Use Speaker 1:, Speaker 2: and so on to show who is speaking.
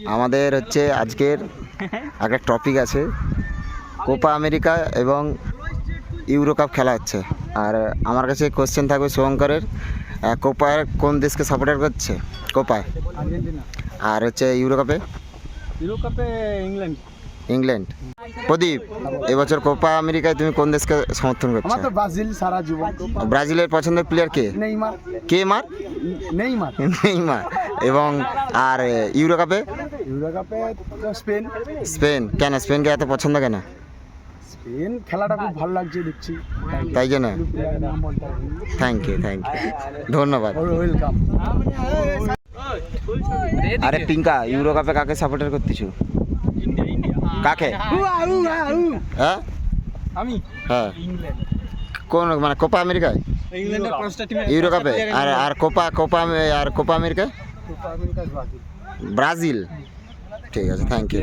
Speaker 1: আমাদের হচ্ছে আজকের একটা টপিক আছে, কোপা আমেরিকা এবং ইউরো কাপ খেলা হচ্ছে। আর আমার কাছে কোশ্চেন থাকবে শুভঙ্করের, কোপায় কোন দেশকে সাপোর্টার করছে কোপায়?
Speaker 2: আর্জেন্টিনা।
Speaker 1: আর হচ্ছে ইউরো কাপে?
Speaker 2: ইউরো কাপে ইংল্যান্ড।
Speaker 1: ইংল্যান্ড। প্রদীপ, এবছর কোপা আমেরিকায় তুমি কোন দেশকে সমর্থন করছো?
Speaker 2: আমার তো ব্রাজিল সারা জীবন।
Speaker 1: ব্রাজিলের পছন্দের প্লেয়ার কে?
Speaker 2: নেইমার।
Speaker 1: কে মার?
Speaker 2: নেইমার।
Speaker 1: নেইমার। এবং আর ইউরো কাপে?
Speaker 2: ইউরো কাপে তো স্পেন।
Speaker 1: স্পেন। কেন স্পেনকে এত পছন্দ কেন?
Speaker 2: স্পেন খেলাটা খুব ভালো লাগছে দেখছি,
Speaker 1: তাই জন্য? থ্যাংক ইউ ধন্যবাদ।
Speaker 2: ওয়েলকাম।
Speaker 1: আরে পিঙ্কা, ইউরো কাপে কাকে সাপোর্টার করতেছো? কাকে? হ্যাঁ
Speaker 2: আমি
Speaker 1: হ্যাঁ,
Speaker 2: ইংল্যান্ড।
Speaker 1: কোন মানে কোপা আমেরিকায়?
Speaker 2: ইংল্যান্ডের পাঁচটা টিম।
Speaker 1: ইউরো কাপে আর আর কোপা কোপা আর কোপা আমেরিকায়?
Speaker 2: Copa America Brazil.
Speaker 1: ব্রাজিল। ঠিক আছে, থ্যাংক ইউ।